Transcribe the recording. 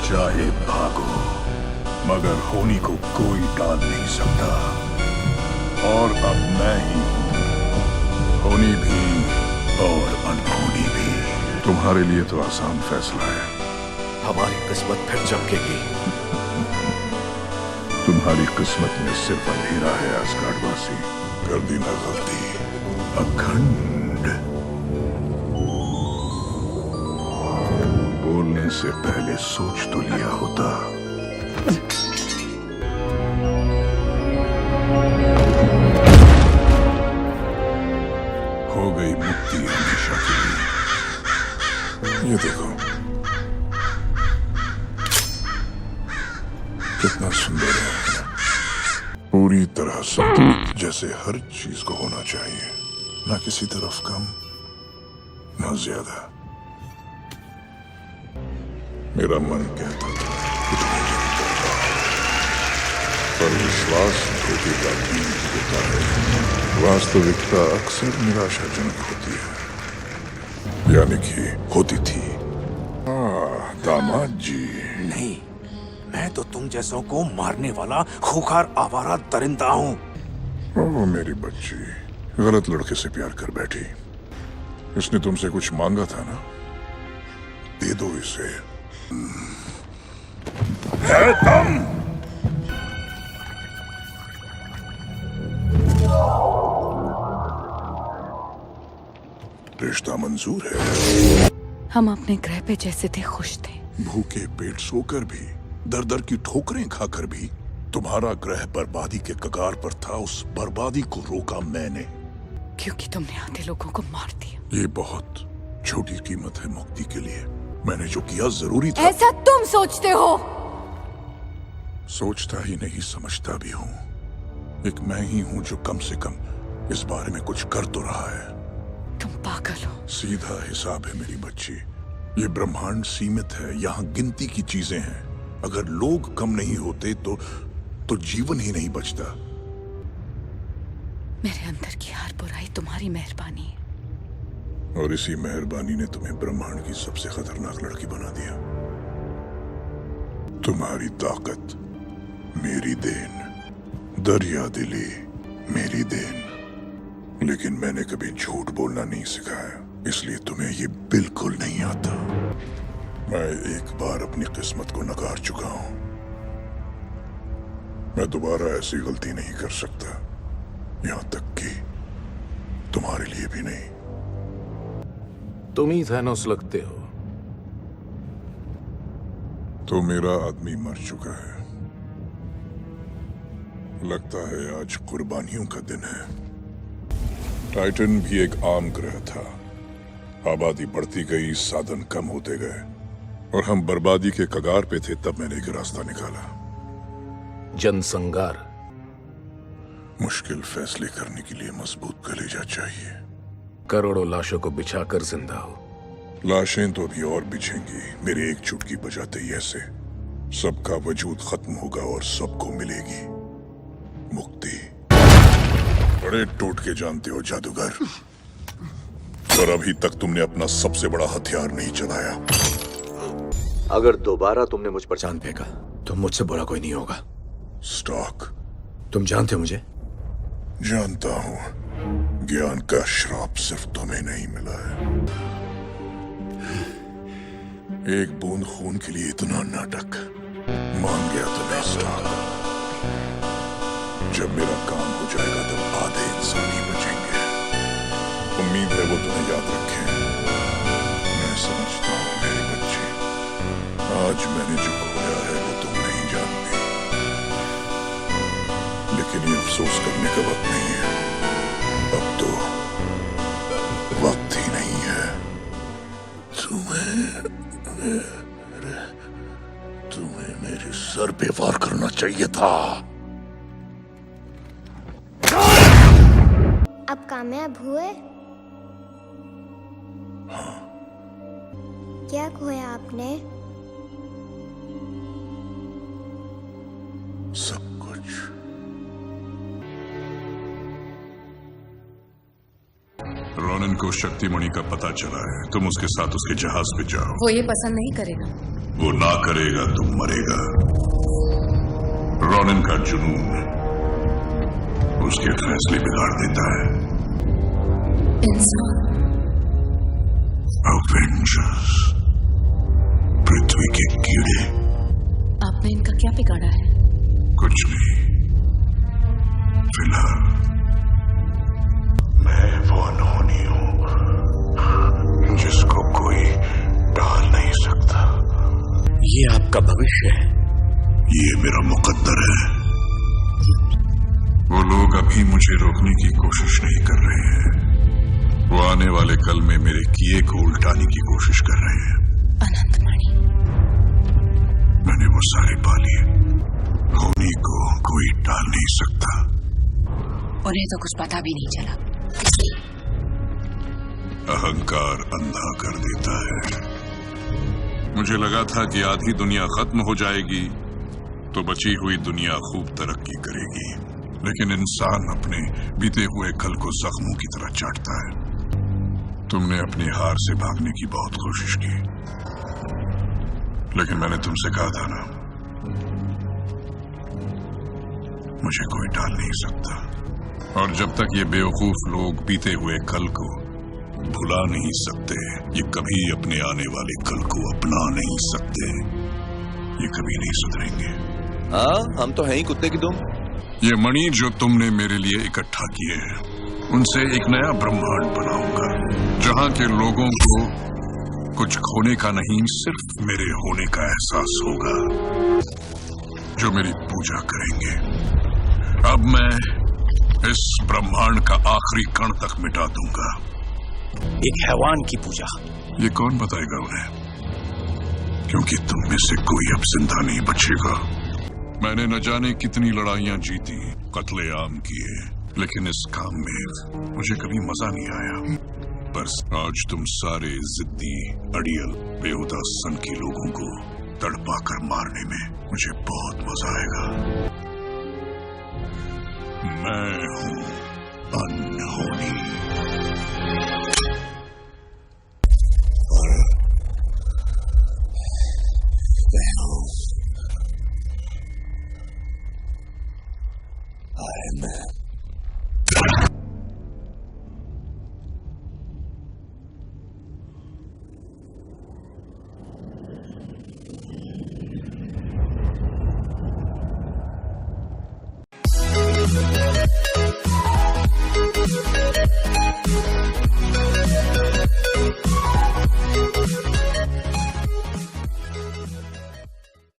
चाहे भागो, मगर होनी को कोई टाल नहीं सकता। और अब मैं ही होनी भी और अनहोनी भी। तुम्हारे लिए तो आसान फैसला है। हमारी किस्मत फिर चमकेगी। तुम्हारी किस्मत में सिर्फ अंधेरा है आस्गार्डवासी। कर दी ना गलती, अखंड। बोलने से पहले सोच तो लिया होता। हो गई मुक्ति हमेशा के लिए। ये देखो कितना सुंदर है, पूरी तरह संतुलित, जैसे हर चीज को होना चाहिए, ना किसी तरफ कम ना ज्यादा। मेरा मन कहता था कुछ नहीं करता, पर विश्वास धोखे का बीज होता है। वास्तविकता अक्सर निराशाजनक होती है, यानी कि होती थी। दामाद जी। नहीं, मैं तो तुम जैसों को मारने वाला खूंखार आवारा दरिंदा हूँ। ओह मेरी बच्ची, गलत लड़के से प्यार कर बैठी। इसने तुमसे कुछ मांगा था ना, दे दो इसे। है दम। रिश्ता मंजूर है। हम अपने ग्रह पे जैसे थे खुश थे। भूखे पेट सोकर भी, दर दर की ठोकरें खाकर भी। तुम्हारा ग्रह बर्बादी के कगार पर था, उस बर्बादी को रोका मैंने। क्योंकि तुमने आधे लोगों को मार दिया। ये बहुत छोटी कीमत है मुक्ति के लिए। मैंने जो किया जरूरी था। ऐसा तुम सोचते हो? सोचता ही नहीं, समझता भी हूँ। एक मैं ही हूँ जो कम से कम इस बारे में कुछ कर तो रहा है। तुम पागल हो। सीधा हिसाब है मेरी बच्ची। ये ब्रह्मांड सीमित है, यहाँ गिनती की चीजें हैं। अगर लोग कम नहीं होते तो जीवन ही नहीं बचता। मेरे अंदर की हर बुराई तुम्हारी मेहरबानी है। और इसी मेहरबानी ने तुम्हें ब्रह्मांड की सबसे खतरनाक लड़की बना दिया। तुम्हारी ताकत मेरी देन, दरिया दिली मेरी देन। लेकिन मैंने कभी झूठ बोलना नहीं सिखाया, इसलिए तुम्हें ये बिल्कुल नहीं आता। मैं एक बार अपनी किस्मत को नकार चुका हूं। मैं दोबारा ऐसी गलती नहीं कर सकता, यहां तक कि तुम्हारे लिए भी नहीं। तुम ही थैनोस लगते हो। तो मेरा आदमी मर चुका है। लगता है आज कुर्बानियों का दिन है। टाइटन भी एक आम ग्रह था। आबादी बढ़ती गई, साधन कम होते गए, और हम बर्बादी के कगार पे थे। तब मैंने एक रास्ता निकाला। जनसंहार। मुश्किल फैसले करने के लिए मजबूत कलेजा चाहिए। करोड़ों लाशों को बिछाकर जिंदा हो। लाशें तो अभी और बिछेंगी। मेरी एक चुटकी बजाते ही ऐसे सबका वजूद खत्म होगा और सबको मिलेगी मुक्ति। बड़े टोटके जानते हो जादूगर, और अभी तक तुमने अपना सबसे बड़ा हथियार नहीं चलाया। अगर दोबारा तुमने मुझ पर चांद फेंका तो मुझसे बुरा कोई नहीं होगा। स्टॉक, तुम जानते हो मुझे? जानता हूं। ज्ञान का श्राप सिर्फ तुम्हें नहीं मिला है। एक बूंद खून के लिए इतना नाटक। मान गया तुम्हें स्टॉक। जब मेरा काम हो जाएगा तब आधे इंसान ही बचेंगे। उम्मीद है वो तुम्हें याद रखें। मैं समझता हूँ मेरी बच्ची, आज मैंने जो खोया है वो तुम नहीं जानती। लेकिन ये अफसोस करने का वक्त नहीं है। अब तो वक्त ही नहीं है। तुम्हें मेरे सर पे वार करना चाहिए था। अब कामयाब हुए? हाँ। क्या खोया आपने? सब कुछ। रोनिन को शक्तिमणि का पता चला है। तुम उसके साथ उसके जहाज पे जाओ। वो ये पसंद नहीं करेगा। वो ना करेगा तो मरेगा। रॉनिन का जुनून उसके फैसले बिगाड़ देता है। इंसान अवेंजर्स, पृथ्वी के कीड़े। आपने इनका क्या बिगाड़ा है? कुछ नहीं, फिलहाल मैं वो अनहोनी हूं जिसको कोई टाल नहीं सकता। ये आपका भविष्य है। ये मेरा मुकद्दर है। वो लोग अभी मुझे रोकने की कोशिश नहीं कर रहे हैं, वो आने वाले कल में मेरे किए को उल्टाने की कोशिश कर रहे हैं। अनंतमणि, मैंने वो सारे पाले, होनी को कोई टाल नहीं सकता। उन्हें तो कुछ पता भी नहीं चला। अहंकार अंधा कर देता है। मुझे लगा था कि आधी दुनिया खत्म हो जाएगी तो बची हुई दुनिया खूब तरक्की करेगी, लेकिन इंसान अपने बीते हुए कल को जख्मों की तरह चाटता है। तुमने अपनी हार से भागने की बहुत कोशिश की, लेकिन मैंने तुमसे कहा था ना, मुझे कोई टाल नहीं सकता। और जब तक ये बेवकूफ लोग बीते हुए कल को भुला नहीं सकते, ये कभी अपने आने वाले कल को अपना नहीं सकते। ये कभी नहीं सुधरेंगे। हाँ, हम तो हैं ही कुत्ते की दुम। ये मणि जो तुमने मेरे लिए इकट्ठा किए हैं, उनसे एक नया ब्रह्मांड बनाऊंगा, जहां के लोगों को कुछ खोने का नहीं, सिर्फ मेरे होने का एहसास होगा, जो मेरी पूजा करेंगे। अब मैं इस ब्रह्मांड का आखिरी कण तक मिटा दूंगा। एक हैवान की पूजा। ये कौन बताएगा उन्हें? क्योंकि तुम में से कोई अब जिंदा नहीं बचेगा। मैंने न जाने कितनी लड़ाइयां जीती, कत्लेआम किए, लेकिन इस काम में मुझे कभी मजा नहीं आया। पर आज तुम सारे जिद्दी, अड़ियल, बेहुदा सन के लोगों को तड़पा कर मारने में मुझे बहुत मजा आएगा। मैं हूं